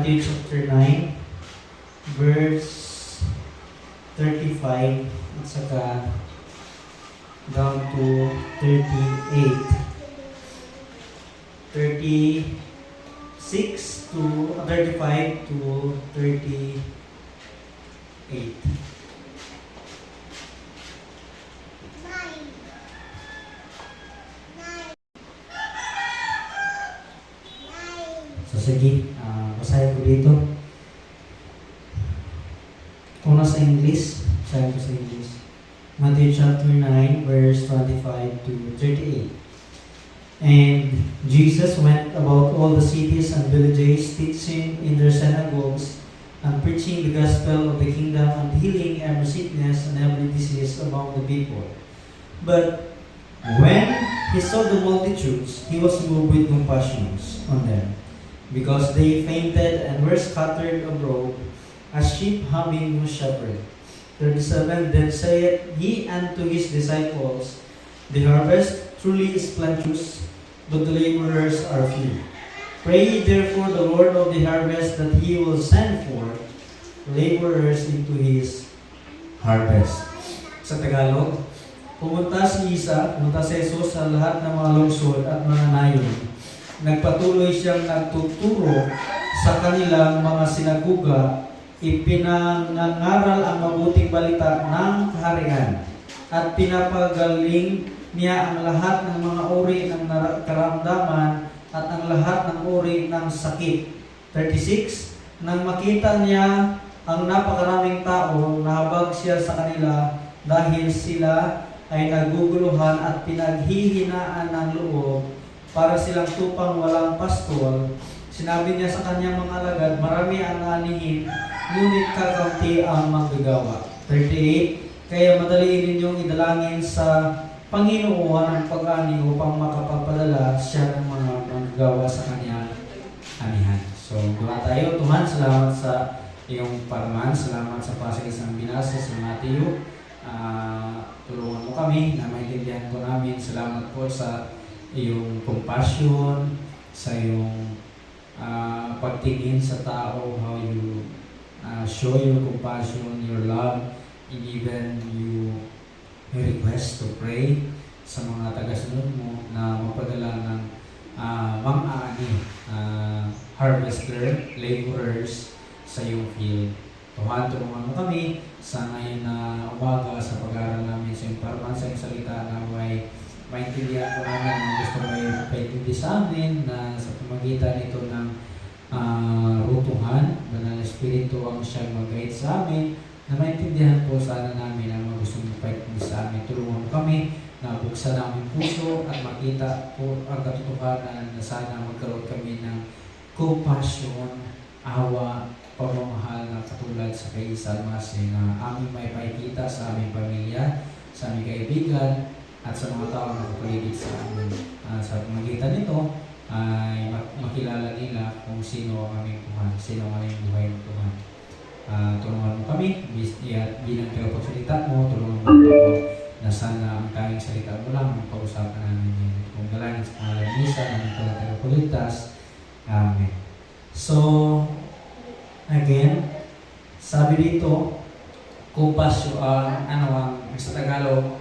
Matthew chapter 9, verse 35 at saka down to 38. 36 to 35 to 38. So sige, basahin ko dito. Kung nasa English, basahin ko sa English. Matthew chapter 9, verse 25 to 38. And Jesus went about all the cities and villages, teaching in their synagogues, and preaching the gospel of the kingdom, and healing every sickness and every disease among the people. But when he saw the multitudes, he was moved with compassion on them, because they fainted and were scattered abroad, as sheep having no shepherd. 37. Then saith he unto his disciples, The harvest truly is plenteous, but the laborers are few. Pray ye therefore the Lord of the harvest that he will send forth laborers into his harvest. Sa Tagalog, pumunta si Jesus sa lahat ng mga lungsod at mga nayon. Nagpatuloy siyang nagtuturo sa kanilang mga sinaguga, ipinangangaral ang mabuting balita ng kaharian, at pinapagaling niya ang lahat ng mga uri ng karamdaman at ang lahat ng uri ng sakit. 36. Nang makita niya ang napakaraming tao, nahabag siya sa kanila dahil sila ay naguguluhan at pinaghihinaan ng loob para silang tupang walang pastol. Sinabi niya sa kanyang mga alagad, marami ang anihin, ngunit kakaunti ang manggagawa. 38. Kaya madaliin ninyong idalangin sa Panginoon ang pag-ani upang makapagpadala siya ng mga manggagawa sa kanyang anihan. So, gawa tayo. Tuhan, salamat sa iyong paraman. Salamat sa pasigis ng binasa sa Matthew. Tulungan mo kami na maintindihan po namin. Salamat po sa iyong compassion, sa iyong pagtingin sa tao, how you show your compassion, your love, and even you request to pray sa mga taga-sunod mo na mapadala ng mang-aani, harvester, laborers sa iyong field. Tuhan, tulungan mo kami sa ngayon na umaga sa pag-aaral namin sa iyong paraman sa iyong salita na may maintindihan ko namin ang gusto may paintindi sa amin na sa pamagitan ito ng rutuhan, Banal na Espiritu ang siyang mag-guide sa amin, na maintindihan po sana namin ang mga gusto mong paintindi sa amin. Tulungan mo kami na buksan namin puso at makita po ang katotohanan na sana magkaroon kami ng compassion, awa, pagmamahal na katulad sa kay Isa Almasi na aming may paikita sa aming pamilya, sa aming kaibigan, at sa mga tao na kapaligid sa amin. Sa pamagitan nito ay makilala nila kung sino ang aming Tuhan, sino ang aming buhay ng Tuhan. Tulungan mo kami, bilang tagapagsalita mo, tulungan mo ako na sana ang tayong salita mo lang ang pag-usapan namin yan. Kung dalangin sa pangalan ni Isa, ng tagapagligtas. Amen. So, again, sabi dito, compassion, ang sa Tagalog,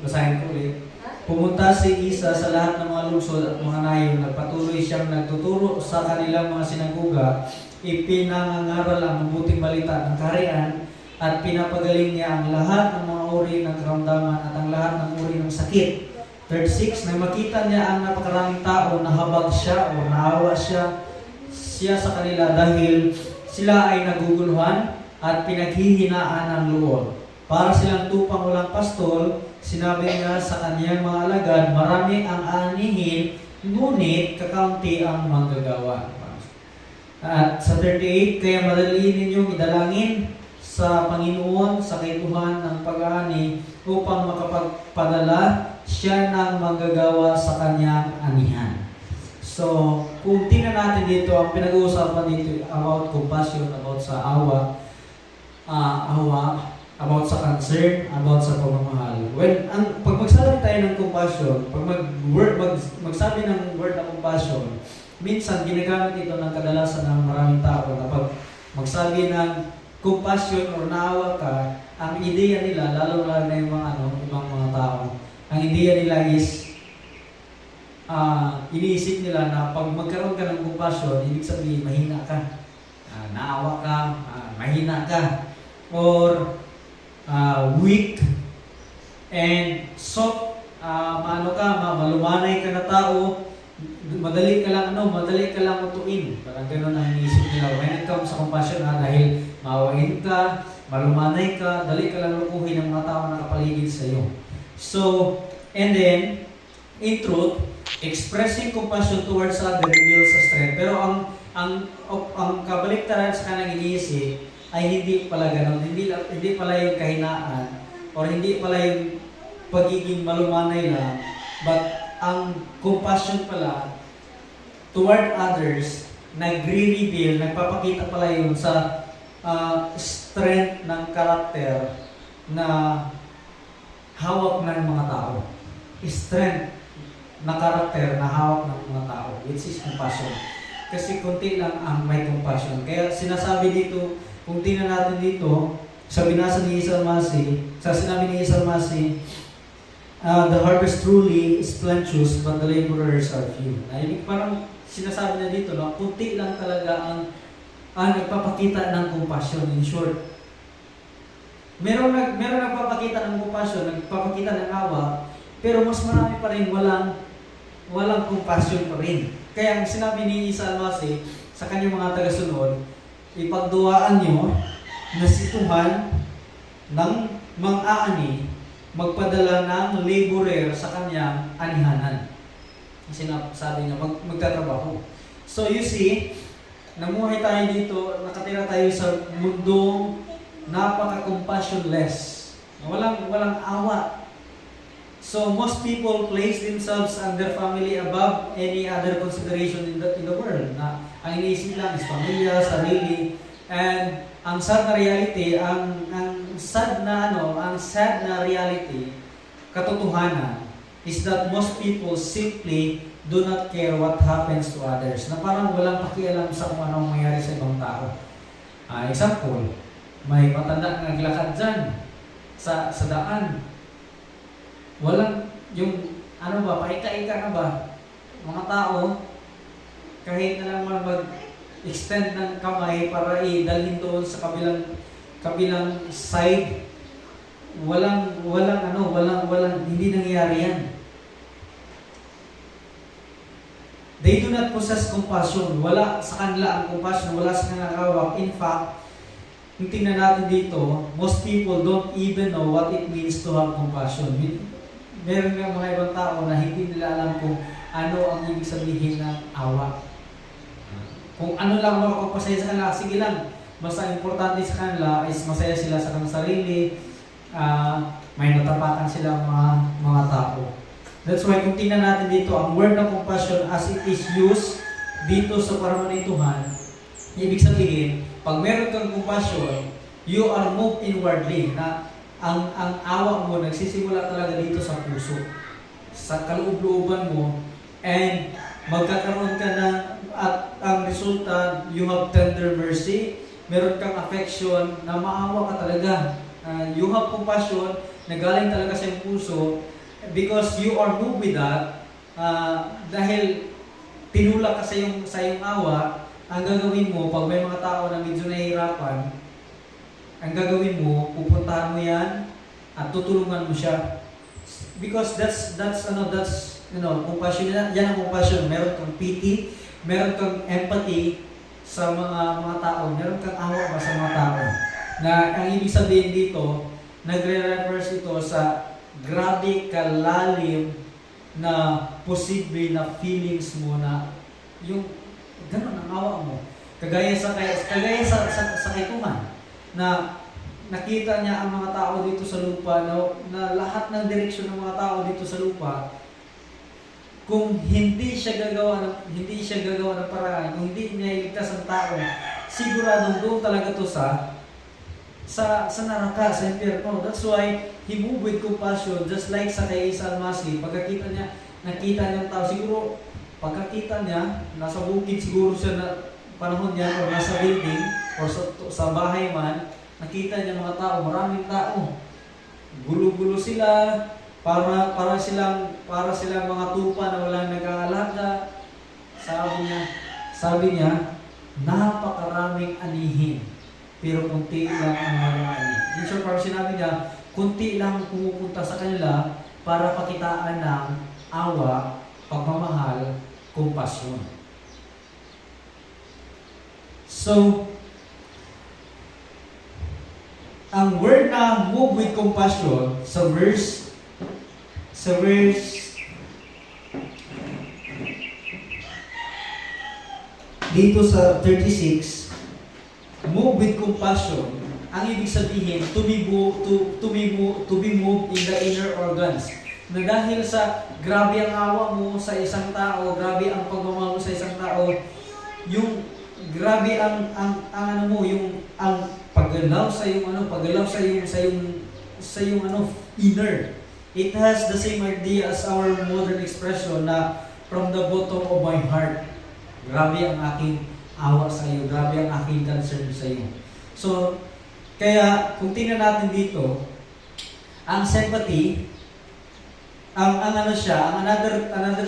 basahin ko ulit. Pumunta si Isa sa lahat ng mga lungsod at mga nayon, nagpatuloy siyang nagtuturo sa kanilang mga sinaguga, ipinangangaral ang mabuting balita ng kaharian, at pinapagaling niya ang lahat ng mga uri ng karamdaman at ang lahat ng uri ng sakit. 36. Nang makita niya ang napakaraming tao, nahabag siya o naawa siya sa kanila dahil sila ay naguguluhan at pinaghihinaan ng loob. Para silang tupang walang pastol, sinabi niya sa kaniyang mga alagad, marami ang anihin, ngunit kakaunti ang manggagawa. At sa 38, kaya madaliin ninyong idalangin sa Panginoon sa kaibuhan ng pag-aani upang makapagpadala siya ng manggagawa sa kanyang anihan. So, kung tingnan natin dito, ang pinag-uusapan dito about compassion, about sa awa, about sa concern, about sa pagmamahal. Pag magsabi tayo ng compassion, pag magsabi ng word na compassion, minsan ginagamit ito ng kadalasan ng maraming tao na pag magsabi ng compassion or naawa ka, ang ideya nila, lalo na yung mga ibang mga tao, ang ideya nila is iniisip nila na pag magkaroon ka ng compassion, ibig sabihin mahina ka, naawa ka, mahina ka, or weak and soft, malumanay ka na tao, madali ka lang utuin. Parang gano'n ang iniisip nila. When it comes sa compassion, dahil maawain ka, malumanay ka, dali ka lang lukuhin ng mga tao na nakapaligid sa iyo. So, and then, in truth, expressing compassion towards other reveals sa strength. Pero ang kabaliktaran sa kanang iniisip ay hindi pala gano'n. Hindi pala yung kahinaan or hindi pala yung pagiging malumanay lang, but ang compassion pala toward others, nagre-reveal, nagpapakita pala yun sa strength ng karakter na hawak ng mga tao. Strength na karakter na hawak ng mga tao, which is compassion. Kasi konti lang ang may compassion. Kaya sinasabi dito, kung tingnan natin dito, sa binasa ni Isa Almasi, sa sinabi ni Isa Almasi, the harvest truly is plenteous, but the laborers are few. Ay, parang sinasabi niya dito, no? Kunti lang talaga ang nagpapakita ng compassion. In short, meron nagpapakita ng compassion, nagpapakita ng awa, pero mas marami pa rin walang compassion pa rin. Kaya ang sinabi ni Isa Almasi sa kanyang mga tagasunod, ipagduwaan nyo na si Tuhan ng mang-aani magpadala ng laborer sa kanyang anihanan. Kasi sabi niya, magtatrabaho. So you see, namuhay tayo dito, nakatira tayo sa mundong napaka-compassionless. Walang awa. So most people place themselves and their family above any other consideration in the world. Na ang iniisip lang is pamilya, sarili, and ang sad na reality, ang sad na reality, katotohanan, is that most people simply do not care what happens to others. Na parang walang pakialam sa kung anong mangyari sa ibang tao. Example, may matanda na naglakad dyan sa daan. Walang yung, paika-ika na ba? Mga tao, kahit na naman mag-extend ng kamay para idalhin doon sa kabilang side, hindi nangyayari yan. They do not possess compassion. Wala sa kanila ang compassion, wala sa kanila hawak. In fact, kung tingnan natin dito, most people don't even know what it means to have compassion. Meron nga mga ibang tao na hindi nila alam kung ano ang ibig sabihin ng awa. Kung ano lang makapagpasaya sa kanila, sige lang. Basta importante sa kanila is masaya sila sa kanilang sarili, may natapatan silang mga tao. That's why kung tingnan natin dito, ang word ng compassion as it is used dito sa paramanituhan, ibig sabihin, pag meron kang compassion, you are moved inwardly, na ang awa mo nagsisimula talaga dito sa puso, sa kaloob-looban mo, and magkakaroon ka ng, at ang resulta, you have tender mercy, meron kang affection, na maawa ka talaga. You have compassion, na galing talaga sa iyong puso, because you are moved with that, dahil tinulak ka sa iyong awa, ang gagawin mo, pag may mga tao na medyo nahihirapan, ang gagawin mo, pupuntahan mo yan, at tutulungan mo siya. Because that's compassion. Yan ang compassion. Meron kang pity, meron kang empathy sa mga tao, meron kang awa ba sa mga tao. Na ang ibig sabihin dito, nagre-reverse ito sa grabe kalalim na posible na feelings mo na yung gano'n ang awa mo. Kagaya sa kaituman na nakita niya ang mga tao dito sa lupa na lahat ng direksyon ng mga tao dito sa lupa, kung hindi siya gagawa ng paraan, kung hindi niya iligtas ang tao, siguradong doon talaga to sa sa naraka, sa impyerno. That's why he moved with compassion, just like sa kay Isa Almasi. Pagkakita niya, nakita niya ang tao, siguro, pagkakita niya, nasa bukid siguro siya na panahon niya, o nasa building, o sa bahay man, nakita niya mga tao, maraming tao. Gulo-gulo sila, para silang mga tupa na walang nag-aalaga. Sabi niya, napakaraming anihin, pero kunti lang ang marami. In short, parang sinabi niya, kunti lang pumupunta sa kanila para pakitaan ng awa, pagmamahal, kumpasyon. So, ang word na move with compassion sa verse dito sa 36, move with compassion, ang ibig sabihin to be moved in the inner organs. Na dahil sa grabe ang awa mo sa isang tao, grabe ang pagmamahal mo sa isang tao, yung grabe ang paggalaw sa yung inner. It has the same idea as our modern expression na from the bottom of my heart. Grabe ang aking awa sa iyo, grabe ang aking concern sa iyo. So, kaya kung tingnan natin dito, ang sympathy, ang another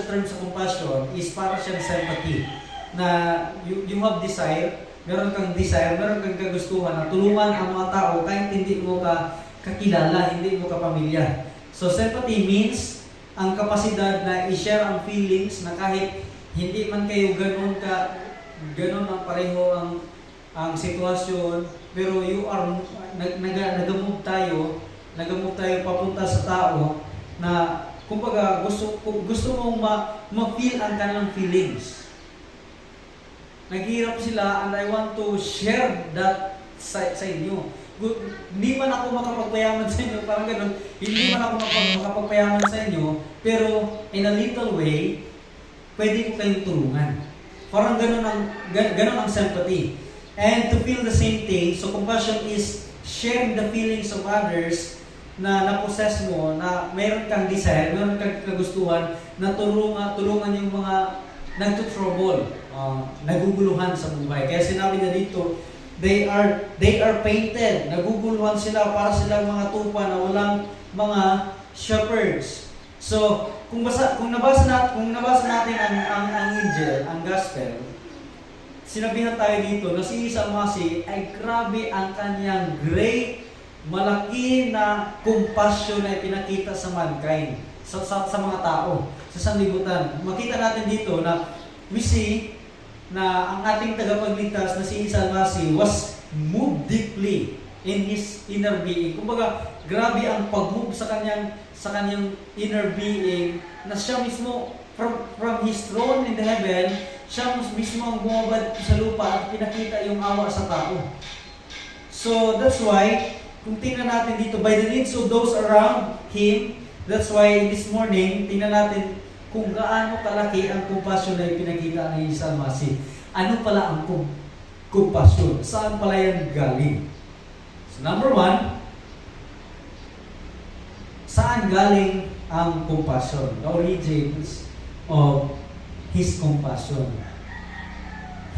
term sa compassion is para siyang sympathy. Na you have desire, meron kang kagustuhan na tulungan ang mga tao kahit hindi mo kakilala, hindi mo kapamilya. So sympathy means ang kapasidad na i-share ang feelings na kahit hindi man kayo ganun ang pareho ang sitwasyon, pero you are nagamove tayo papunta sa tao na kumbaga gusto mong ma-feel ang kanilang feelings. Naghihirap sila and I want to share that sa inyo. Hindi man ako makapagpayaman sa inyo, parang ganun, hindi man ako makapagpayaman sa inyo, pero in a little way, pwede ko kayong tulungan. Parang ganun ang sympathy. And to feel the same thing, so compassion is sharing the feelings of others na na-possess mo, na mayroon kang desire, mayroon kang kagustuhan, na tulungan yung mga nagtutrouble, naguguluhan sa buhay. Kaya sinabi na dito, they are painted, naguguluhan sila para silang mga tupa na walang mga shepherds. So, kung nabasa natin ang angel, ang gospel, sinabihan tayo dito na si Isa Almasi ay grabe ang kanyang great, malaki na compassion na ipinakita sa mankind, sa mga tao, sa sanlibutan. Makita natin dito na we see na ang ating tagapagligtas na si Isa Almasi was moved deeply in his inner being. Kumbaga, grabe ang pag-move sa kanyang inner being, na siya mismo from his throne in the heaven, siya mismo ang bumabad sa lupa at pinakita yung awa sa tao. So that's why, kung tingnan natin dito, by the needs of those around him, that's why this morning, tingnan natin kung gaano kalaki ang compassion na ipinakita ni Isa Almasi. Ano pala ang compassion? Saan pala yan galing? So number one, saan galing ang compassion? The origins of his compassion.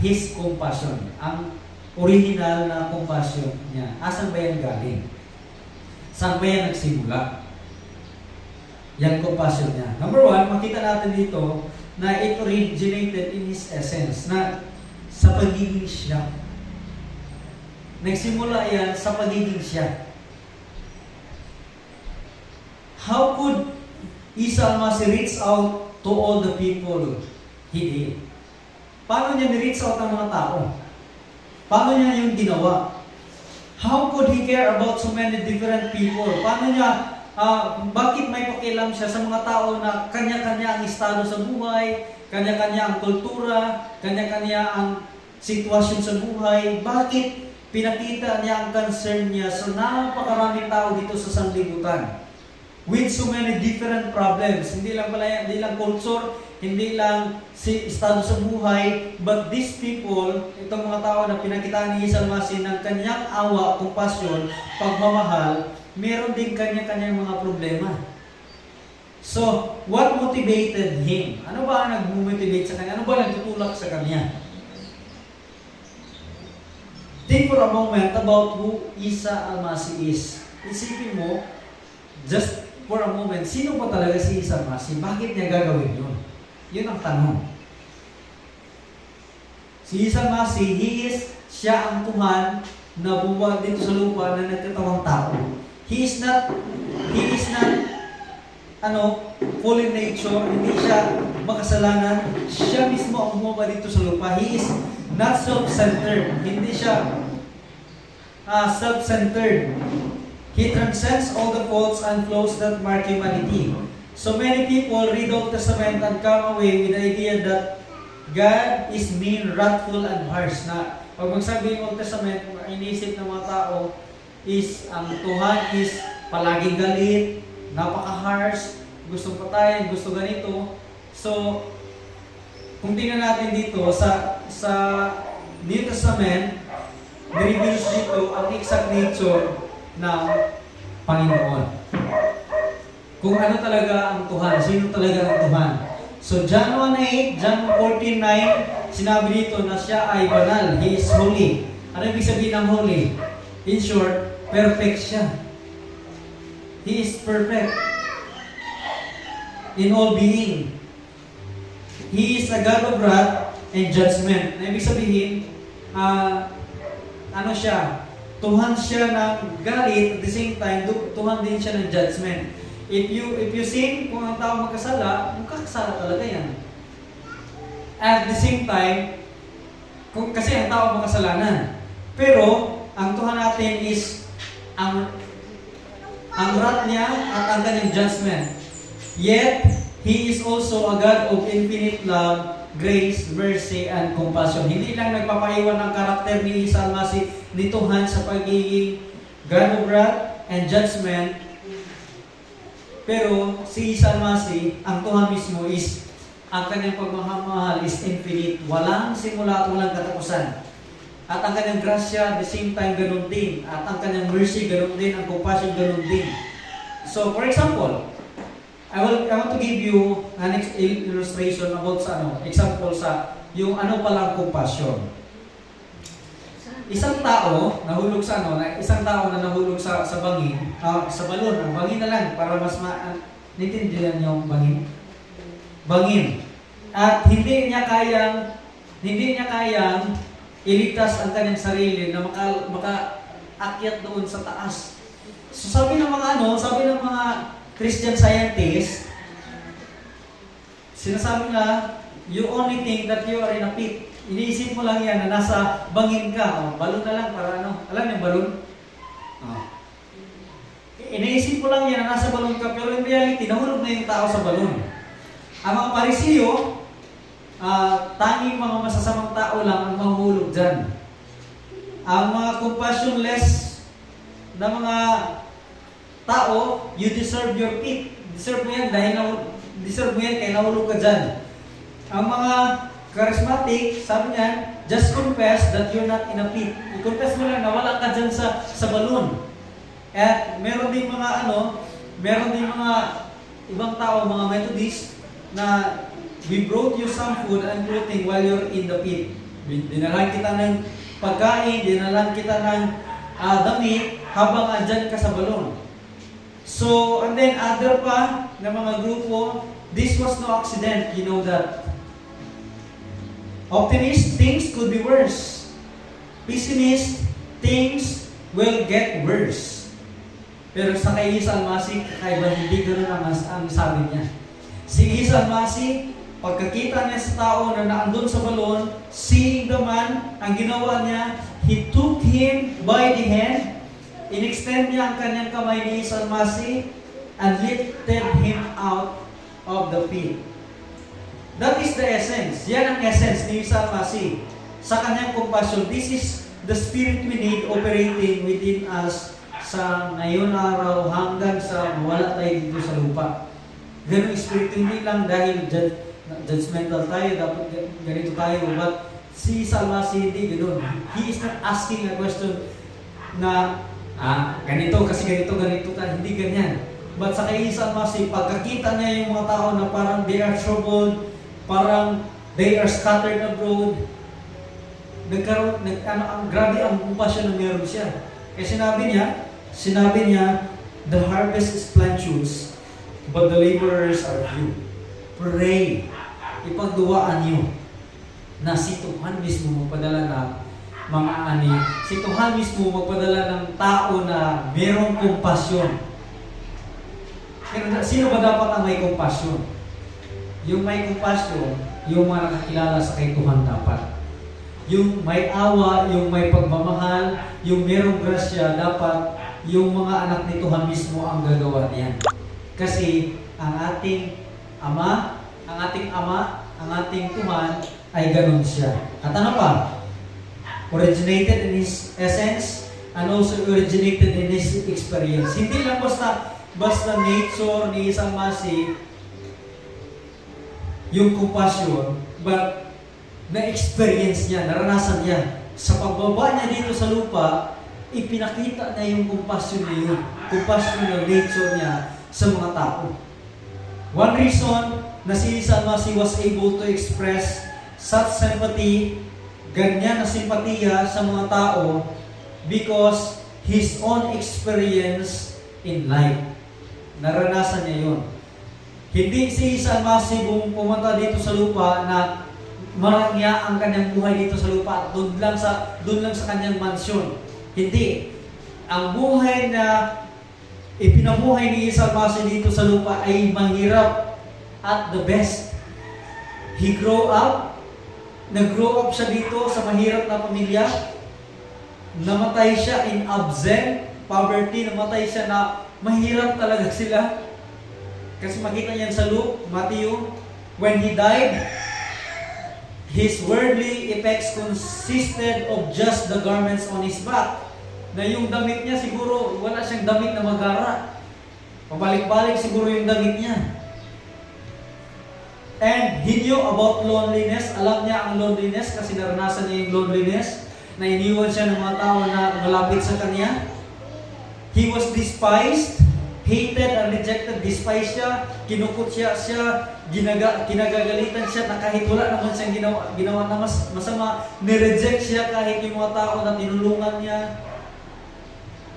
His compassion. Ang original na compassion niya. Asan ba yan galing? Saan ba yan nagsimula? Yan compassion niya. Number one, makita natin dito na it originated in his essence, na sa pagiging siya. Nagsimula yan sa pagiging siya. How could Isa Almasi reach out to all the people he did? Paano niya ni-reach out ang mga tao? Paano niya yung ginawa? How could he care about so many different people? Paano niya, bakit may pakialam siya sa mga tao na kanya-kanya ang estado sa buhay, kanya-kanya ang kultura, kanya-kanya ang sitwasyon sa buhay? Bakit pinakita niya ang concern niya sa napakaraming tao dito sa sanlibutan? with so many different problems. Hindi lang pala yan, hindi lang culture, hindi lang si estado sa buhay, but these people, itong mga tao na pinakitaan ni Isa Almasi ng kanyang awa, compassion, pagmamahal, meron din kanya-kanyang mga problema. So, what motivated him? Ano ba ang nag-motivate sa kanya? Ano ba nagtutulak sa kanya? Think for a moment about who Isa Almasi is. Isipin mo, just for a moment, sino ba talaga si Isa Almasi? Bakit niya gagawin yun? Yun ang tanong. Si Isa Almasi, siya ang Tuhan na bumuwag dito sa lupa na nagkatawang tao. He is not fallen nature, hindi siya makasalanan. Siya mismo ang bumuwag dito sa lupa. He is not self-centered. Hindi siya self-centered. He transcends all the faults and flaws that mark humanity. So many people read Old Testament and come away with the idea that God is mean, wrathful, and harsh. Na pag magsabi ng Old Testament, iniisip ng mga tao is ang Tuhan is palaging galit, napaka-harsh, gustong patayin, gusto ganito. So, kung tingnan natin dito sa New Testament, ni-reveals dito ang exact nature ng Panginoon. Kung ano talaga ang Tuhan, sino talaga ang Tuhan. So, John 1:8, John 14:9, sinabi dito na siya ay banal. He is holy. Ano ibig sabihin ng holy? In short, perfect siya. He is perfect in all being. He is a God of wrath and judgment. Ano ibig sabihin? Ano siya? Tuhan siya ng galit, at the same time, Tuhan din siya ng judgment. If you sin, kung ang tao magkasala, magkakasala talaga yan. At the same time, kasi ang tao makasalanan. Pero, ang Tuhan natin is ang wrath niya at ang kanyang judgment. Yet, He is also a God of infinite love, grace, mercy, and compassion. Hindi lang nagpapaiwan ng karakter ni Isa Almasi ni Tuhan sa pagiging God of wrath and judgment. Pero si Isa Almasi, ang Tuhan mismo is, ang kanyang pagmamahal is infinite. Walang simula at walang katapusan. At ang kanyang grasya, at the same time, ganun din. At ang kanyang mercy, ganun din. Ang compassion, ganun din. So, for example, I want to give you an illustration about example sa yung ano palang compassion. Isang tao nahulog sa nahulog sa bangin, sa balon, ang bangin na lang para mas naintindihan niyo yung bangin. Bangin. At hindi niya kayang iligtas ang kanyang sarili na makaakyat doon sa taas. So sabi ng mga Christian scientists, sinasabi na, you only think that you are in a pit. Iniisip mo lang yan na nasa bangin ka. Balon na lang para alam yung balon? Iniisip mo lang yan na nasa balon ka, pero in reality, nahulog na yung tao sa balon. Ang mga Parisiyo, tanging mga masasamang tao lang ang mahuhulog dyan. Ang mga compassionless na mga tao, you deserve your pit. Deserve mo yan kaya nahulog ka dyan. Ang mga charismatic, sabi niyan, just confess that you're not in a pit. I-confess mo lang na wala ka dyan sa balon. At meron din mga ibang tao, mga Methodist, na we brought you some food and clothing while you're in the pit. Dinalan kita ng pagkain, dinalan kita ng damit habang andyan ka sa balon. So, and then other pa na mga grupo, this was no accident, you know that. Optimist, things could be worse. Pessimist, things will get worse. Pero sa kay Isa Almasi, kakaiba, hindi ganoon ang sabi niya. Si Isa Almasi, pagkakita niya sa tao na naandun sa balon, seeing the man, ang ginawa niya, he took him by the hand, in-extend niya ang kanyang kamay ni Isa Almasi, and lifted him out of the pit. That is the essence. Yan ang essence ni Isa Almasi. Sa kanyang compassion, this is the spirit we need operating within us sa ngayon araw hanggang sa mawala tayo dito sa lupa. Ganun espiritu, hindi lang dahil judgmental tayo, dapat ganito tayo, but si Isa Almasi hindi ganun. He is not asking a question na ganito kasi ganito ka, hindi ganyan. But sa kay Isa Almasi, pagkakita niya yung mga tao na parang they are troubled, parang they are scattered abroad, grabe ang compassion na meron siya. Kaya sinabi niya, the harvest is plenteous, but the laborers are few. Pray, ipagduwaan niyo na si Tuhan mismo magpadala ng mga ani, si Tuhan mismo magpadala ng tao na merong kompasyon. Pero sino ba dapat ang may kompasyon? Yung may kompasyon, yung mga nakakilala sa kay Tuhan dapat. Yung may awa, yung may pagmamahal, yung merong grasya, dapat yung mga anak ni Tuhan mismo ang gagawa niyan. Kasi ang ating Ama, ang ating Tuhan ay ganun siya. At ano pa? Originated in His essence and also originated in His experience. Hindi lang basta nature ni Isa Almasi yung compassion, but na-experience niya, naranasan niya. Sa pagbaba niya dito sa lupa, ipinakita niya yung compassion niya yun. Compassion na nature niya sa mga tao. One reason na si Isa Almasi was able to express such sympathy, ganyan na simpatiya sa mga tao, because his own experience in life. Naranasan niya yun. Hindi si Isa Almasi pumunta dito sa lupa na marangya ang kanyang buhay dito sa lupa at doon lang sa kanyang mansyon. Hindi. Ang buhay na ipinabuhay ni Isa Almasi dito sa lupa ay mahirap at the best. Nag-grow up siya dito sa mahirap na pamilya. Namatay siya in absent poverty. Namatay siya na mahirap talaga sila. Kasi makita niyan sa Luke, Matthew, when he died, his worldly effects consisted of just the garments on his back. Na yung damit niya siguro, wala siyang damit na magara. Pabalik-balik siguro yung damit niya. And he knew about loneliness. Alam niya ang loneliness kasi naranasan niya yung loneliness. Na iniwan siya ng mga tao na malapit sa kanya. He was despised, hated and rejected. Despised siya, kinukot siya, kinagagalitan siya na kahit wala naman siyang ginawa na masama. Nireject siya kahit yung mga tao na tinulungan niya,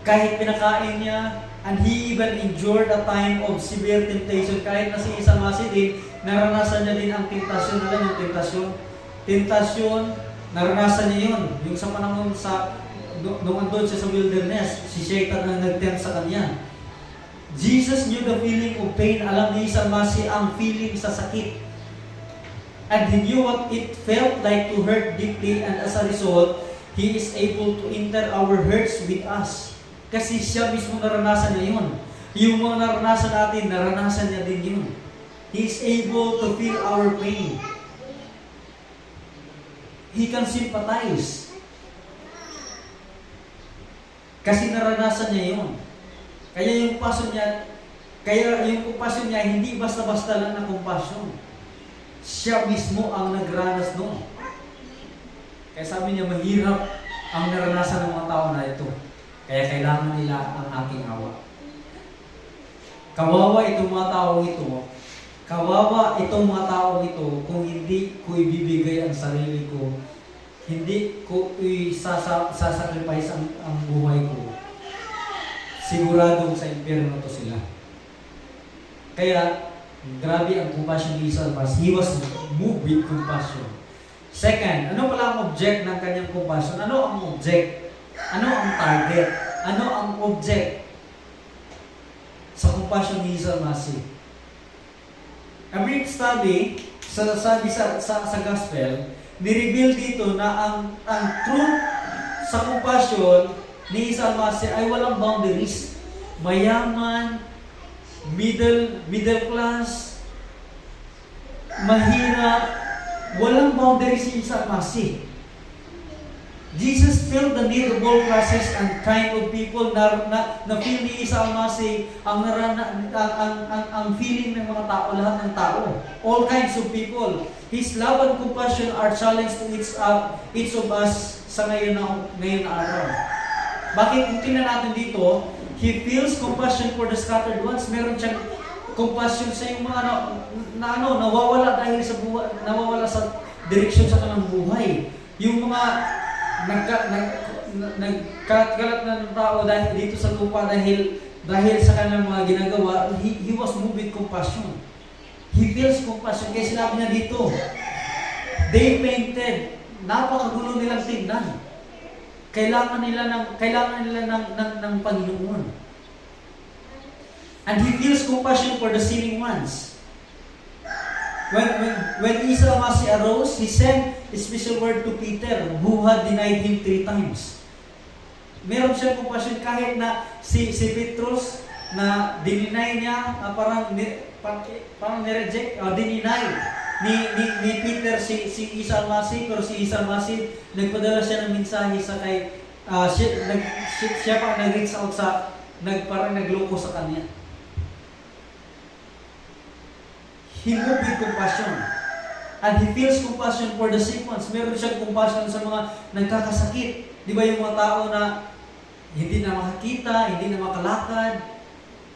kahit pinakain niya. And he even endured a time of severe temptation. Kahit na si Isa Almasi din, naranasan niya din ang tentasyon. Alam yung tentasyon? Tentasyon, naranasan niya yun. Yung sa panahon nung andun siya sa wilderness, si Satan ang nag-tempt sa kanya. Jesus knew the feeling of pain. Alam ni Isa Almasi ang feeling sa sakit. And he knew what it felt like to hurt deeply, and as a result, he is able to enter our hurts with us. Kasi siya mismo naranasan niya yun. Yung mga naranasan natin, naranasan niya din yun. He is able to feel our pain. He can sympathize. Kasi naranasan niya yun. Kaya yung compassion niya, hindi basta-basta lang na compassion. Siya mismo ang nagranas noon. Kaya sabi niya, mahirap ang naranasan ng mga tao na ito. Kaya kailangan nila ang aking awa. Kawawa itong mga tao ito. Kawawa itong mga tao ito kung hindi ko ibibigay ang sarili ko. Hindi ko sasacrifice ang buhay ko. Siguradong sa impyerno to sila. Kaya, grabe ang compassion ni Isa Almasi. He was moved with compassion. Second, ano pala ang object ng kanyang compassion? Ano ang object? Ano ang target? Ano ang object sa compassion ni Isa Almasi? A brief study sa gospel, ni-reveal dito na ang truth sa compassion ni Isa Almasi ay walang boundaries. Mayaman, middle class, mahirap, walang boundaries si Isa Almasi. Jesus felt the need of all classes and kind of people na feel ni Isa Almasi ang feeling ng mga tao, lahat ng tao. All kinds of people. His love and compassion are challenged to each of us sa ngayon na araw. Bakit? Kung tingnan natin dito, He feels compassion for the scattered ones. Meron siyang compassion sa yung mga nawawala dahil sa buhay, nawawala sa direksyon sa kanilang buhay. Yung mga nagkalat na ng tao dahil dito sa lupa dahil sa kanilang mga ginagawa, he was moved with compassion. He feels compassion. Kaya sinabi niya dito, they painted, napakagulo nilang tingnan. Kailangan nila ng Panginoon. And He feels compassion for the sinning ones. When Isa Almasi arose, He sent a special word to Peter, who had denied Him 3 times. Meron siyang compassion kahit na si Petrus na dininay niya, parang nireject, dininay ni Peter si Isa Almasi, pero si Isa Almasi nagpadala siya ng mensahe sa kay siya pa nag-reach out sa parang nagloko sa kanya. He moved with compassion. And He feels compassion for the sick ones. Meron siyang compassion sa mga nagkakasakit. Di ba yung mga tao na hindi na makakita, hindi na makalakad,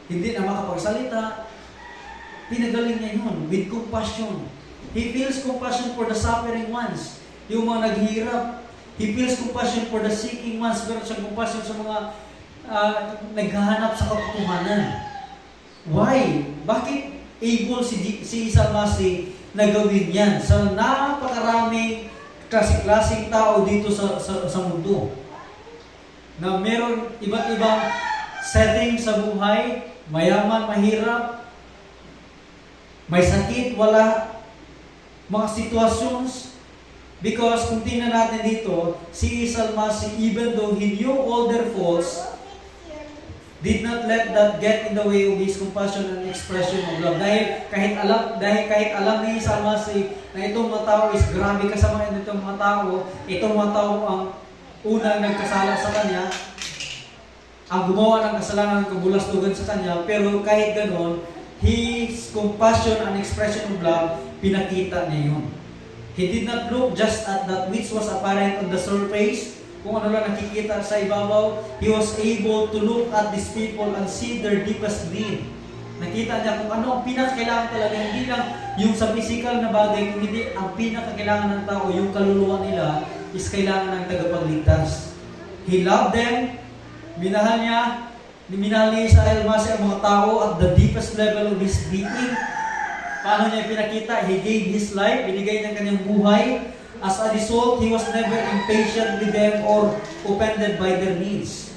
hindi na makapagsalita, pinagaling niya yun with compassion. He feels compassion for the suffering ones, yung mga naghihirap. He feels compassion for the seeking ones. Meron siyang compassion sa mga naghahanap sa katotohanan. Why? Bakit able si Isa Almasi na gawin yan sa napakaraming klase-klaseng tao dito sa mundo? Na meron iba't ibang setting sa buhay, mayaman, mahirap, may sakit, wala, mga situations. Because kung tingnan natin dito, si Isa Almasi, even though he knew all their faults, did not let that get in the way of his compassion and expression of love. Dahil kahit alam ni Isa Almasi na itong mga tao is grabe kasama itong mga tao ang unang nagkasala sa kanya, ang gumawa ng kasalanan ng kabulastugan sa kanya, pero kahit ganon, his compassion and expression of love, pinakita niya yun. He did not look just at that which was apparent on the surface, kung ano lang nakikita sa ibabaw. He was able to look at these people and see their deepest need. Nakita niya kung ano ang pinakakailangan talaga, hindi lang yung sa physical na bagay, kung hindi ang pinakakailangan ng tao, yung kaluluwa nila, is kailangan ng tagapagligtas. He loved them, minahal ni Isa Almasi ang mga tao at the deepest level of his being. Paano niya pinakita? He gave his life, binigay niya kanyang buhay. As a result, he was never impatient with them or offended by their needs.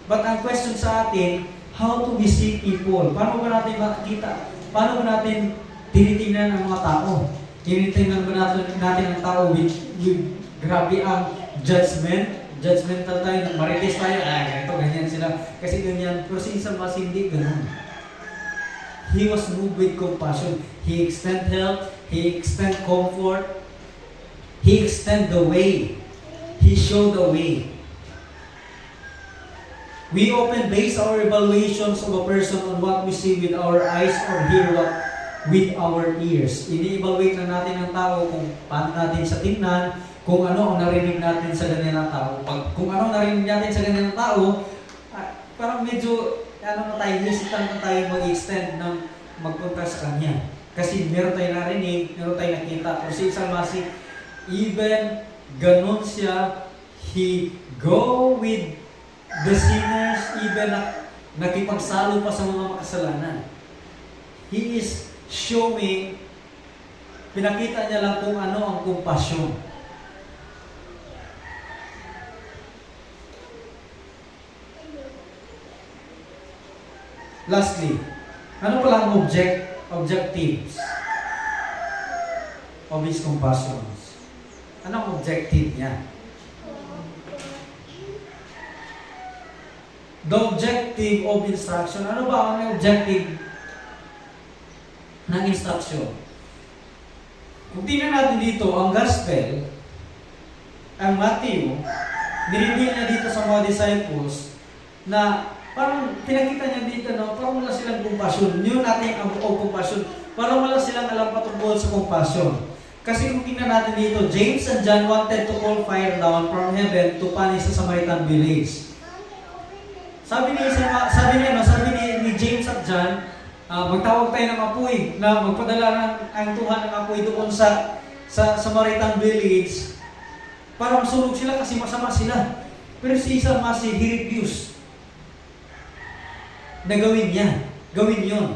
But ang question sa atin, how do we see people? Paano ba natin makikita? Paano ba natin tinitingnan ang mga tao? Tinitingnan ba natin ang tao with grabe ang judgmental tayo, marites tayo, ganito, ganyan sila, kasi ganyan. Pero si Isa Almasi hindi ganun. He was moved with compassion. He extend help, He extend comfort, He extend the way, He showed the way. We often base our evaluations of a person on what we see with our eyes or hear with our ears. Ini-evaluate na natin ang tao kung paano natin sa tingnan, kung ano ang narinig natin sa ganyan ng tao. Kung ano narinig natin sa ganyan ng tao, parang medyo hesitant na tayo mag-extend ng magpunta sa kanya. Kasi meron tayo narinig, meron tayo nakita. Pero si Isa Almasi, even ganun siya, he go with the sinners, even nakipagsalo pa sa mga makasalanan. He is showing, pinakita niya lang kung ano ang compassion. Lastly, ano pala ang objectives of his compassions? Ano ang objective niya? The objective of instruction. Ano ba ang objective ng instruction? Kung tingnan natin dito, ang gospel, ang Matthew, nireveal niya dito sa mga disciples na parang pinakita niya dito, no, parang wala silang compassion. Yun natin ang compassion. Parang wala silang alam patungkol sa compassion. Kasi kung tingnan natin dito, James and John wanted to call fire down from heaven to punish the Samaritan village. Sabi ni James at John, magtawag tayo ng apoy na magpadala ang Tuhan ng apoy doon sa Samaritan village para masunog sila kasi masama sila. Pero si Isa Masi, he refused na gawin yun.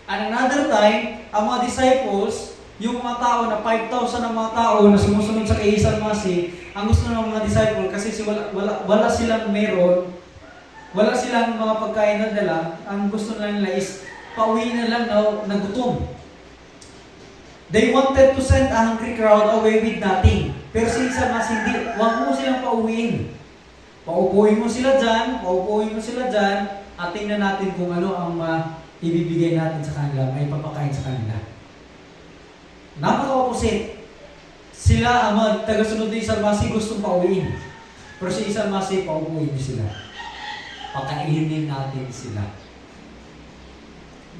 And another time, ang mga disciples, yung mga tao na 5,000 na mga tao na sumusunod sa kay Isa Masi, ang gusto ng mga disciple kasi wala silang meron, wala silang mga pagkain na dala, ang gusto nila is pauwi na lang na gutom. They wanted to send a hungry crowd away with nothing. Pero si Isa Mas hindi, huwag mo silang pauwiin. Paupuin mo sila dyan, at tingnan natin kung ano ang ibibigay natin sa kanila, ay papakain sa kanila. Napaka-opposite. Sila, ang mga tagasunod ni Isa Mas, gustong pauwiin. Pero si Isa Mas, paupuin mo sila. Pakainin natin sila.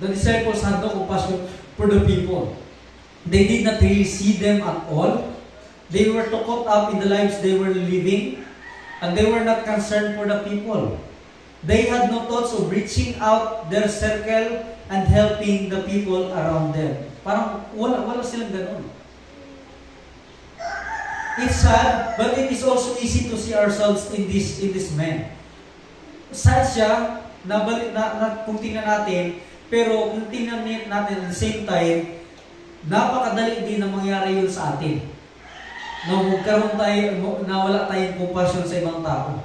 The disciples had no compassion for the people. They did not really see them at all. They were too caught up in the lives they were living, and they were not concerned for the people. They had no thoughts of reaching out their circle and helping the people around them. Parang wala silang ganun. It's sad, but it is also easy to see ourselves in this man. Sad siya, kung tingnan natin, pero kung tingnan natin at the same time, napakadali din na mangyari yun sa atin. Na magkaroon tayo, na wala tayong compassion sa ibang tao.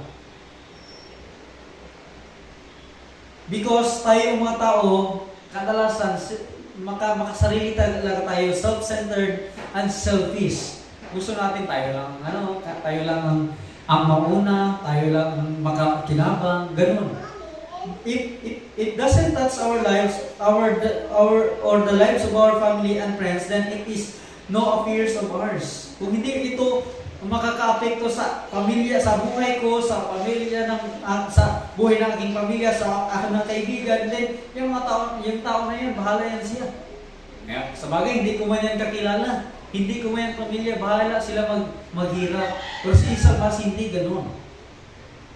Because tayo mga tao, kadalasan, makasarili talaga tayo, self-centered and selfish. Gusto natin tayo lang ang mauna, tayo lang ang makakinabang, ganun. It doesn't touch our lives, or the lives of our family and friends, then it is no affairs of ours. Kung hindi ito makaka-apekto sa pamilya, sa buhay ko, sa pamilya sa buhay ng aking pamilya, sa aking mga kaibigan, then yung tao na yan, bahala yan siya. Sa bagay, hindi ko man yan kakilala, hindi ko man yan pamilya, bahala sila maghirap. Pero si Isa Mas, hindi ganun.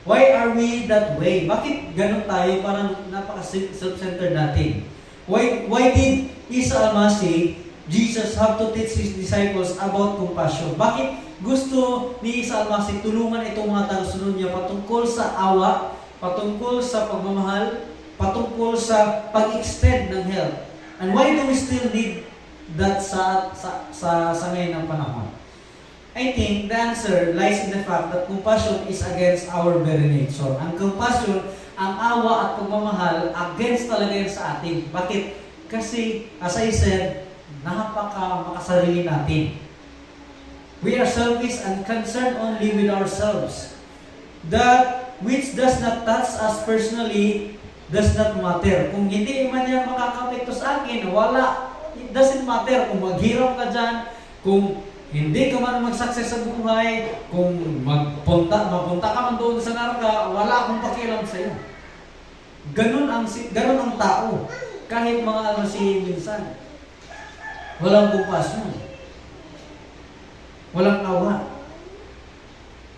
Why are we that way? Bakit ganun tayo? Parang napaka-self-centered natin. Why did Isa Almasi, Jesus, have to teach His disciples about compassion? Bakit gusto ni Isa Almasi tulungan itong mga tagasunod niya patungkol sa awa, patungkol sa pagmamahal, patungkol sa pag-extend ng help? And why do we still need that sa ngayon ng panahon? I think the answer lies in the fact that compassion is against our very nature. Ang compassion, ang awa at pagmamahal, against talaga yan sa atin. Bakit? Kasi, as I said, makasarili natin. We are selfish and concerned only with ourselves. That which does not touch us personally does not matter. Kung hindi man yan makakapekto sa akin, wala. It doesn't matter kung maghirap ka dyan, kung hindi ka man mag-success sa buhay, kung mapunta ka man doon sa naraka, wala akong pakialam sa iyo. Ganun ang tao. Kahit mga minsan. Walang compassion. Walang awa.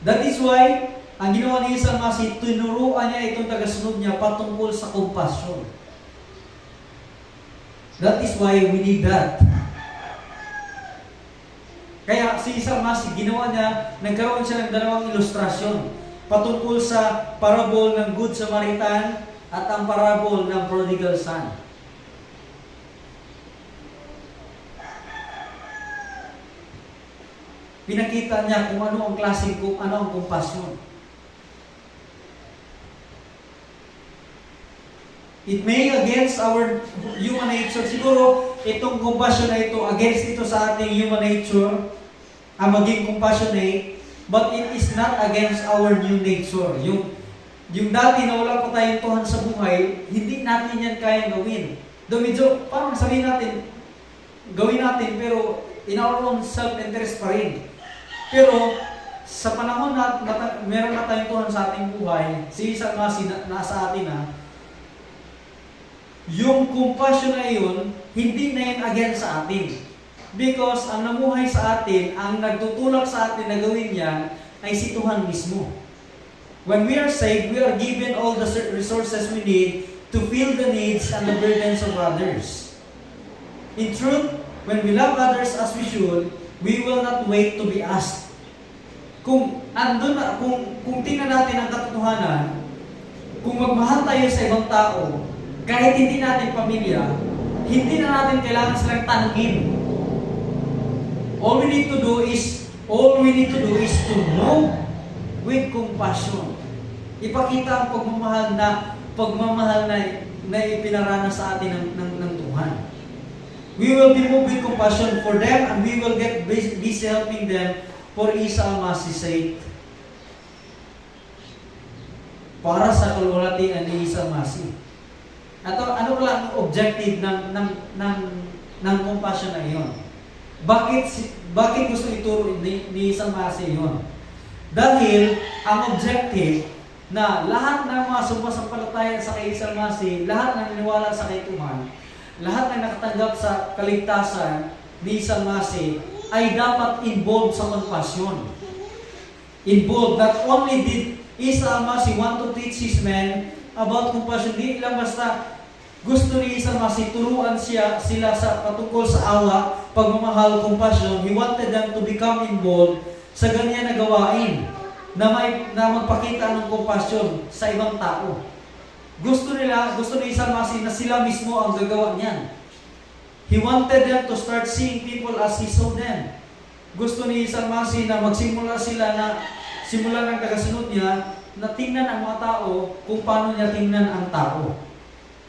That is why, ang ginawa ni Isa Masi, tinuruan niya itong tagasunod niya patungkol sa compassion. That is why we need that. Kaya si Isa Masi, ginawa niya, nagkaroon siya ng dalawang ilustrasyon patungkol sa parable ng Good Samaritan at ang parable ng Prodigal Son. Pinakita niya kung ano ang klase, kung ano ang compassion. It may against our human nature. Siguro, itong compassion na ito, against ito sa ating human nature, ang maging compassionate, but it is not against our new nature. Yung dati na wala pa tayong tuhan sa buhay, hindi natin yan kayang gawin. Though medyo, parang sabihin natin, gawin natin, pero in our own self-interest pa rin. Pero, sa panahon na meron na tayong Tuhan sa ating buhay, si Isa Masi nasa atin na, yung compassion na yun, hindi na yun against sa atin. Because ang namuhay sa atin, ang nagtutulak sa atin na gawin yan, ay si Tuhan mismo. When we are saved, we are given all the resources we need to fill the needs and the burdens of others. In truth, when we love others as we should, we will not wait to be asked. Kung tingnan natin ang katotohanan, kung magmahal tayo sa ibang tao, kahit hindi natin pamilya, hindi na natin kailangan silang tanungin. All we need to do is to move with compassion. Ipakita ang pagmamahal na ipinaranas sa atin ng Tuhan. We will be moved with compassion for them and we will get busy helping them for Isa Almasi's sake. Para sa kalwalhatian ni Isa Almasi. At ano pala ang objective ng compassion na iyon? Bakit gusto ituro ni Isa Almasi iyon? Dahil ang objective na lahat ng mga sumasampalataya sa kay Isa Almasi, lahat ng naniwala sa kay Tuhan, lahat ng nakatanggap sa kaligtasan ni Isa Almasi ay dapat involved sa compassion. Involved. Not only did Isa Almasi want to teach his men about compassion, di lang basta gusto ni Isa Almasi turuan sila sa patungkol sa awa, pagmamahal, compassion. He wanted them to become involved sa ganyan na gawain na magpakita ng compassion sa ibang tao. Gusto ni Isa Almasi na sila mismo ang gagawa niyan. He wanted them to start seeing people as He saw them. Gusto ni Isa Almasi na magsimula ng tagasunod niya na tingnan ang mga tao kung paano niya tingnan ang tao.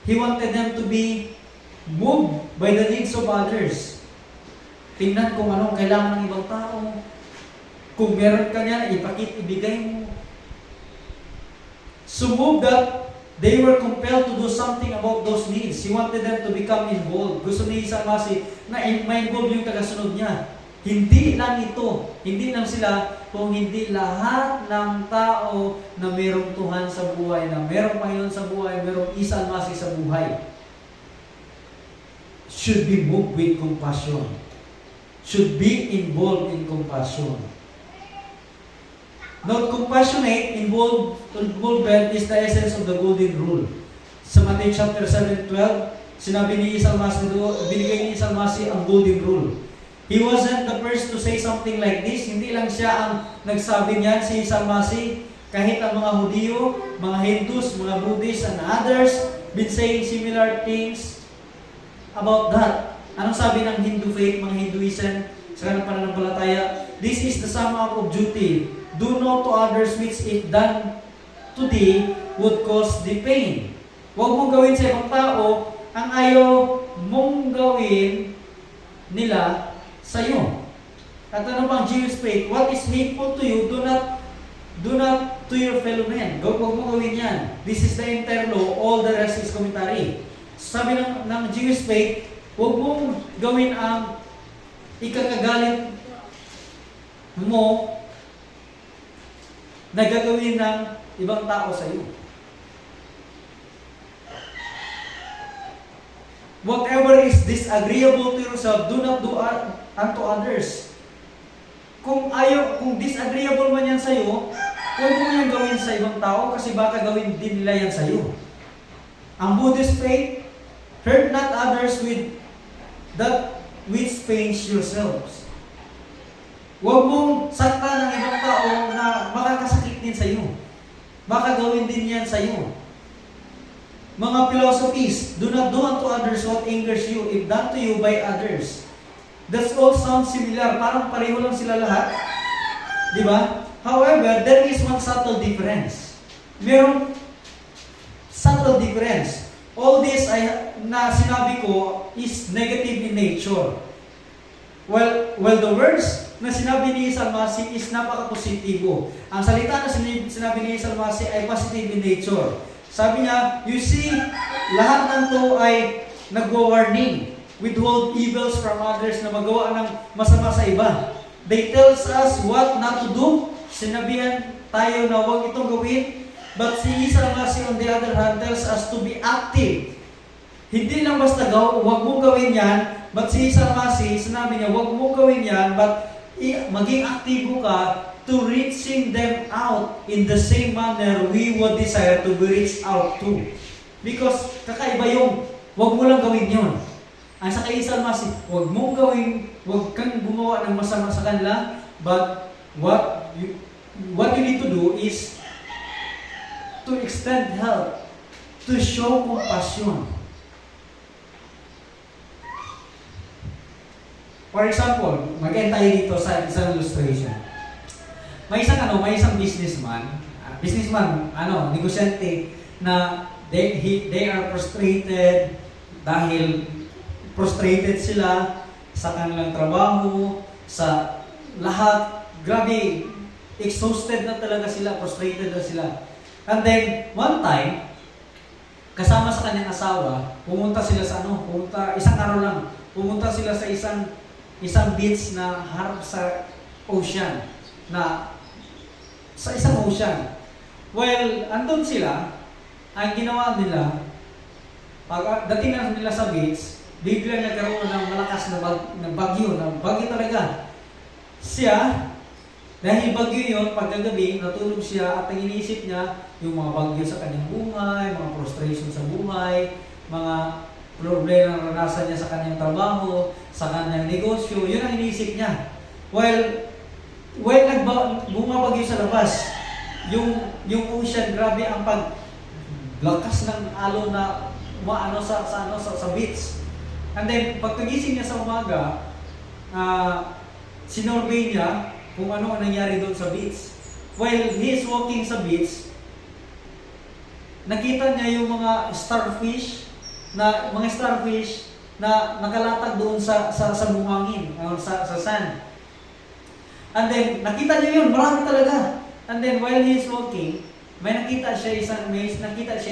He wanted them to be moved by the needs of others. Tingnan kung anong kailangan ng ibang tao. Kung meron ka niya, ibigay mo. So move that they were compelled to do something about those needs. He wanted them to become involved. Gusto ni Isa Almasi na ma-involve yung tagasunod niya. Hindi lang ito. Hindi lang sila, kung hindi lahat ng tao na mayroong Tuhan sa buhay, na mayroong Panginoon sa buhay, mayroong Isa Almasi sa buhay, should be moved with compassion. Should be involved in compassion. Now, compassionate involvement is the essence of the golden rule. Sa Matthew chapter 7:12, sinabi ni Isa Almasi, binigay ni Isa Almasi ang golden rule. He wasn't the first to say something like this. Hindi lang siya ang nagsabi niyan, si Isa Almasi. Kahit ang mga Hudyo, mga Hindus, mga Buddhists, and others been saying similar things about that. Anong sabi ng Hindu faith, mga Hinduism, sa kanang pananampalataya? This is the sum up of duty. Do not to others which if done to thee would cause thee pain. Huwag mong gawin sa ibang tao ang ayaw mong gawin nila sa iyo. At ano bang Jewish faith? What is hateful to you, do not to your fellow men. Huwag mong gawin yan. This is the entire law. All the rest is commentary. Sabi ng Jewish faith, huwag mong gawin ang ikakagalit mo na gagawin ng ibang tao sa iyo. Whatever is disagreeable to yourself, do not do unto others. Kung disagreeable man yan sa iyo, huwag mo yan gawin sa ibang tao kasi baka gawin din nila yan sa iyo. Ang Buddhist faith, hurt not others with that which pains yourselves. Huwag mong saktan ng ibang tao na makakasakit din sa iyo. Baka gawin din yan sa iyo. Mga philosophies, do not do unto others what angers you if done to you by others. That all sounds similar. Parang pareho lang sila lahat. Di ba? However, there is one subtle difference. Merong subtle difference. All this na sinabi ko is negative in nature. Well, the words na sinabi ni Isa Almasi is napaka-positibo. Ang salita na sinabi ni Isa Almasi ay positive in nature. Sabi niya, you see, lahat ng to ay nagwa-warning, withhold evils from others, na magawa ng masama sa iba. They tells us what not to do, sinabihan tayo na huwag itong gawin, but si Isa Masi on the other hand tells us to be active. Hindi lang basta huwag mong gawin yan, but si Isa Masi, sinabi niya, huwag mong gawin yan, but maging aktibo ka to reaching them out in the same manner we would desire to be reached out to. Because kakaiba yung huwag mo lang gawin yun. Ang sa kay Isa Masi, huwag mong gawin, huwag kang gumawa ng masama sa kanila, but what you need to do is to extend help, to show compassion. For example, mag-end tayo dito sa isang illustration. May isang businessman, negosyante na they are frustrated dahil frustrated sila sa kanilang trabaho, sa lahat. Grabe, exhausted na talaga sila, frustrated na sila. And then, one time, kasama sa kanyang asawa, pumunta sila sa isang araw lang, pumunta sila sa isang beach na harap sa ocean, sa isang ocean. Well, andun sila, ang ginawa nila, dating na nila sa beach, biglang nagkaroon ng malakas na bagyo talaga. Siya, dahil bagyo yun, pagkagabi, natulog siya at ang iniisip niya, yung mga bagyo sa kanyang buhay, mga frustration sa buhay, mga problema na naranasan niya sa kanyang trabaho, sa kanyang negosyo, yun ang iniisip niya. Well, bumabagyo sa labas, yung ocean, grabe ang paglakas ng alon na umaano sa beach. And then, pagkagising niya sa umaga, sinorvey niya kung ano ang nangyari doon sa beach. While he is walking sa beach, nakita niya yung mga starfish na nakalatag doon sa buhangin, sa sand. And then, nakita niya yun, marami talaga. And then, while he is walking, may nakita siya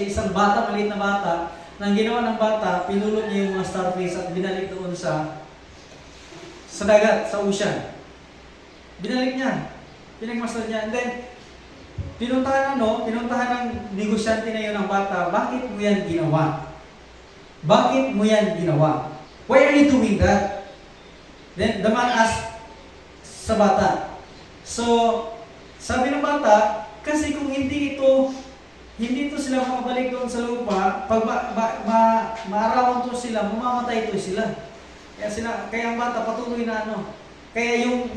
isang bata, maliit na bata, na ginawa ng bata, pinulot niya yung mga starfish at binalik doon sa dagat, sa ocean. Binalik niya, pinagmasdan niya, and then, pinuntahan ng negosyante na yun ng bata, bakit mo yan ginawa? Bakit mo yan ginawa? Why are you doing that? Then, the man asked sa bata. So, sabi ng bata, kasi kung hindi ito sila makabalik doon sa lupa, pag maarawan to sila, mamamatay to sila. Kaya ang bata patuloy na Kaya yung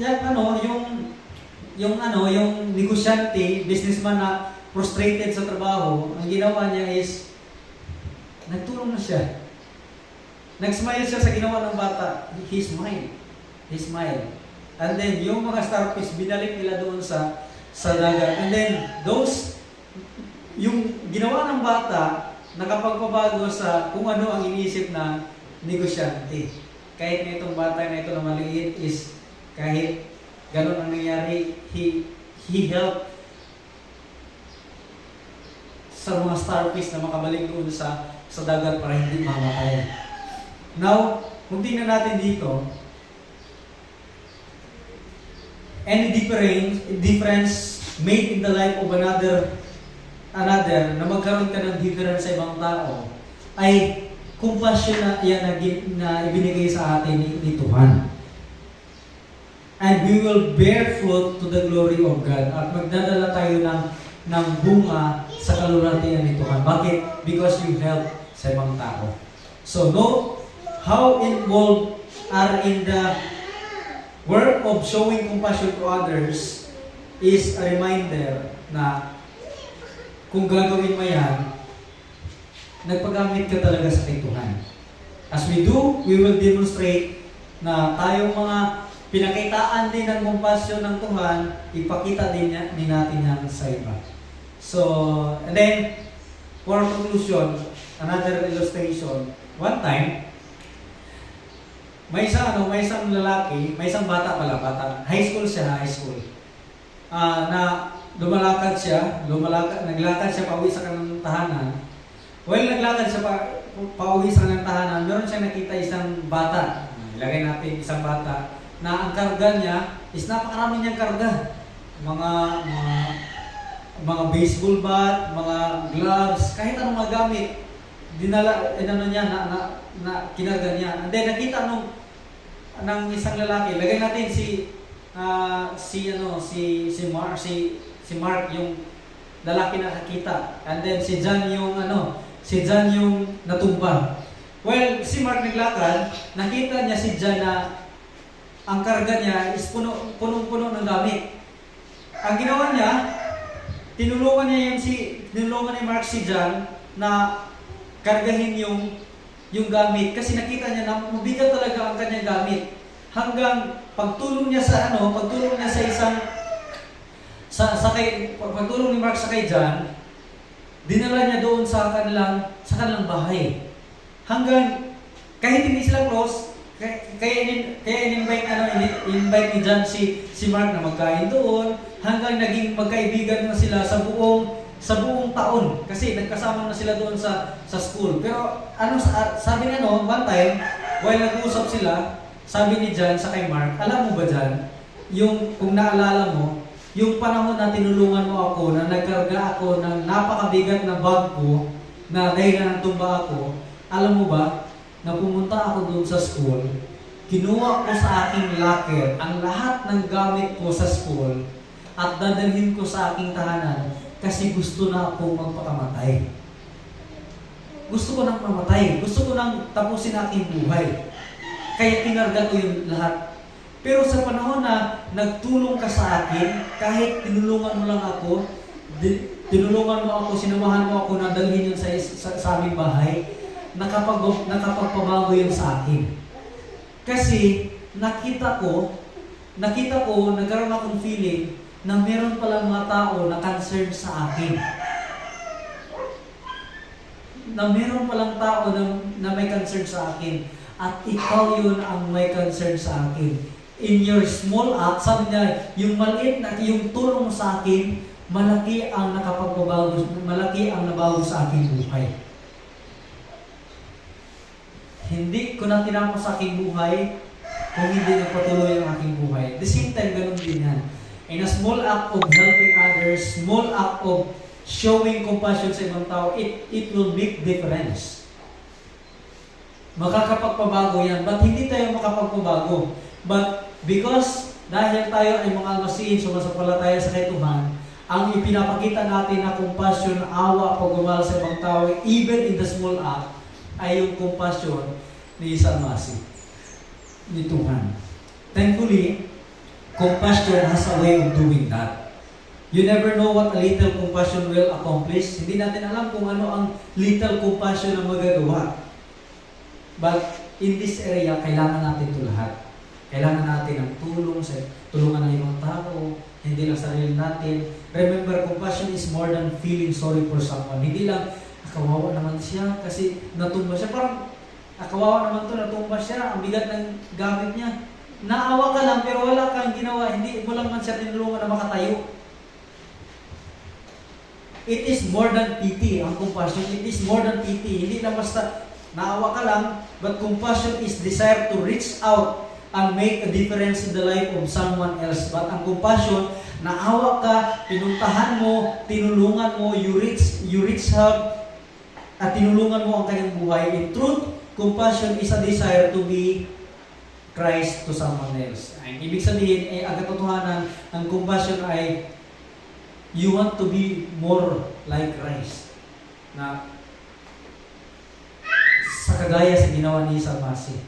negosyante, businessman na frustrated sa trabaho, ang ginawa niya is nagtulong na siya. Nag-smile siya sa ginawa ng bata. He smiled. And then yung mga starfish binalik nila doon sa dagat. And then yung ginawa ng bata, nakapagpabago sa kung ano ang iniisip na negosyante. Kahit na itong bata na ito na maliit is, kahit ganun ang nangyari, he helped sa mga starfish na makabalik doon sa dagat para hindi mamatay. Now, kung tingnan natin dito, any difference made in the life of another na magkaroon ka ng difference sa ibang tao ay compassion na yan na ibinigay sa atin ni Tuhan. And we will bear fruit to the glory of God. At magdadala tayo ng bunga sa kalulatian ni Tuhan. Bakit? Because you help sa ibang tao. So note how involved are in the work of showing compassion to others is a reminder na kung gagawin mo yan, nagpagamit ka talaga sa kay Tuhan. As we do, we will demonstrate na tayong mga pinakitaan din ng compassion ng Tuhan, ipakita din natin yan sa iba. So, and then, for conclusion, another illustration. One time, may isang lalaki, may isang bata, high school siya. Na naglakad siya pauwi sa kanyang tahanan. While naglakad siya pauwi sa kanyang tahanan, meron siyang nakita isang bata. Ilagay natin isang bata na ang karga niya is napakarami niyang karga. mga mga baseball bat, mga gloves, kahit anong magamit, dinala, niya, kinarga niya. And then nakita ng isang lalaki, lagay natin si Mark yung lalaki na nakita. And then si John yung natumba. Well, si Mark naglakad, nakita niya si John na ang karga niya is punong-puno ng gamit. Ang ginawa niya, tinulungan ni Mark si John na kargahin yung gamit kasi nakita niya na mabigat talaga ang kanyang gamit. Hanggang pagtulong niya sa pagtulong ni Mark sa kay John, dinala niya doon sa kanilang bahay. Hanggang kahit hindi sila close, kaya invite ni John si Mark na magkain doon, hanggang naging magkaibigan na sila sa buong taon kasi nagkasama na sila doon sa school. Pero sabi niya one time while nag-uusap sila, sabi ni John sa kay Mark, alam mo ba John, kung naalala mo, yung panahon na tinulungan mo ako, na nagkarga ako ng napakabigat na bag ko, na dahil na natumba ako, alam mo ba, na pumunta ako doon sa school, kinuha ko sa aking locker ang lahat ng gamit ko sa school at dadalhin ko sa aking tahanan kasi gusto na akong magpakamatay. Gusto ko nang mamatay. Gusto ko nang tapusin aking buhay. Kaya kinarga ko yung lahat. Pero sa panahon na nagtulong ka sa akin, kahit tinulungan mo lang ako, sinamahan mo ako na dalhin yun sa aming bahay, nakapagpabago yun sa akin. Kasi nakita ko, nagkaroon akong feeling na meron palang mga tao na concerned sa akin. Na meron palang tao na may concern sa akin. At ikaw yun ang may concern sa akin. In your small act, sabi niya, yung maliit na yung tulong sa akin, malaki ang nakapagpabago, malaki ang nabago sa aking buhay. Hindi ko na tinapos sa aking buhay kung hindi nagpatuloy ang aking buhay. The same time, ganun din yan. In a small act of helping others, small act of showing compassion sa ibang tao, it will make difference. Makakapagpabago yan. But hindi tayo makapagpabago. But because dahil tayo ay mga almasihin, sumasampalataya sa kay Tuhan, ang ipinapakita natin na compassion, awa, pagmamahal sa ibang tao, even in the small act, ay yung compassion ni Isa Almasi, ni Tuhan. Thankfully, compassion has a way of doing that. You never know what a little compassion will accomplish. Hindi natin alam kung ano ang little compassion na magagawa. But in this area, kailangan natin ito lahat. Kailangan natin ang tulungan ng ibang tao, hindi lang sarili natin. Remember, compassion is more than feeling sorry for someone. Hindi lang, kawawa naman siya kasi natumba siya. Parang, kawawa naman to, natumba siya, ang bigat ng gamit niya. Naawa ka lang pero wala kang ginawa, hindi mo lang man siya tinulungan na makatayo. It is more than pity, ang compassion. It is more than pity. Hindi lang basta naawa ka lang, but compassion is desire to reach out and make a difference in the life of someone else. But ang compassion, naawa ka, pinuntahan mo, tinulungan mo, you reach out, at tinulungan mo ang kanyang buhay. In truth, compassion is a desire to be Christ to someone else. Ang ibig sabihin, ang katotohanan, ang compassion ay you want to be more like Christ. Na sa kagaya sa ginawa ni Isa Almasi.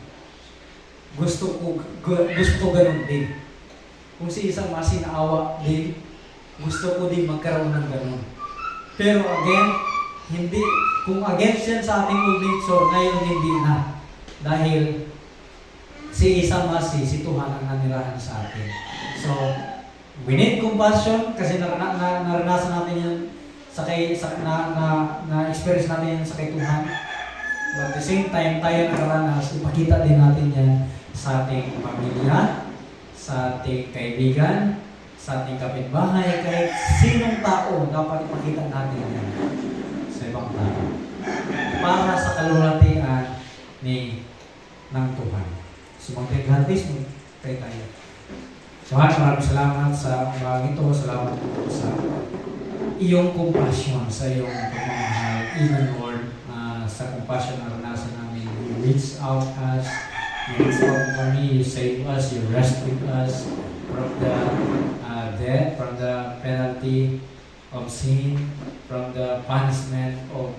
Gusto ko ganun din. Kung si Isa Almasi naawa din, gusto ko din magkaroon ng ganun. Pero again, kung against yan sa ating old nature, ngayon hindi na. Dahil si Isa Almasi, si Tuhan ang nanirahan sa atin. So, we need compassion kasi naranasan natin yan na-experience natin yan sa kay Tuhan. But at the same time, tayo nakaranas, ipakita din natin yan sa ating pamilya, sa ating kaibigan, sa ating kapitbahay, kahit sinong tao dapat ipakita natin yan sa ibang tao. Para sa kalulatian ng Tuhan. So, mag-gratis mo tayo. Tuhan, maraming salamat sa umagang ito. Salamat po sa iyong compassion, sa iyong pagmamahal. Even Lord, sa compassion na naranasan namin, you reach out us, you reach out for me, you save us, you rescue us from the death, from the penalty of sin, from the punishment of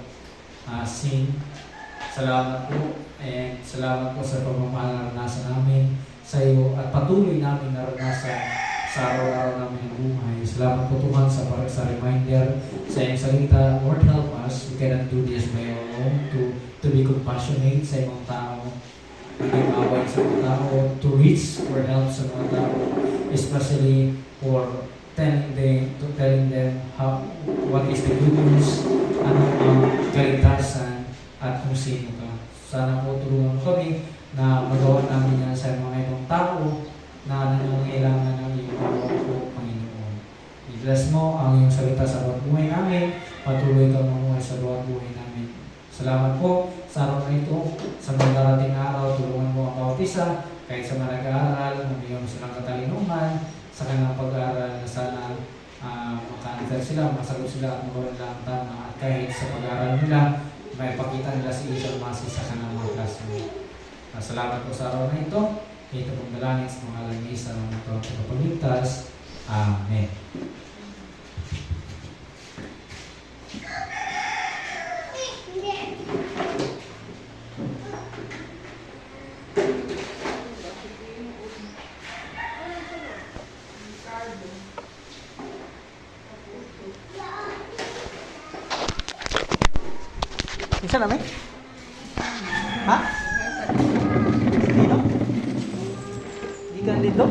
sin. Salamat po, and salamat po sa pagmamahal na naranasan namin sa iyo at patuloy namin naranasan sa araw-araw namin ng buhay. Salamat po Tuhan sa reminder sa iyong salita. Lord, help us. We cannot do this by our own to be compassionate sa ibang tao, maging away sa mga tao, to reach for help sa mga tao, especially for telling them how, what is the good news, ano ang kaligtasan, at kung sino ka. Sana po tulungan kami na magawa namin yan sa mga ibang tao na nangangailangan ng iyong awa po, Panginoon. I-bless mo ang iyong salita sa bawat buhay namin. Patuloy kang mamuhay sa bawat buhay namin. Salamat po sa araw na ito. Sa mga darating na araw, tulungan mo ang bawat isa. Kahit sa mga nag-aaral, mabigyan mo silang katalinuhan sa kanilang pag-aaral na sana maka-answer sila, masagot sila at magawa nila ang tama. At kahit sa pag-aaral nila, may pakita nila si Isang Masi sa kanilang mga classmate. Salamat po sa araw na ito. Ito pong dalangin sa mga alam sa mga tagapagligtas. Amen. Isa namin? Ha? Dito? Di ka dito?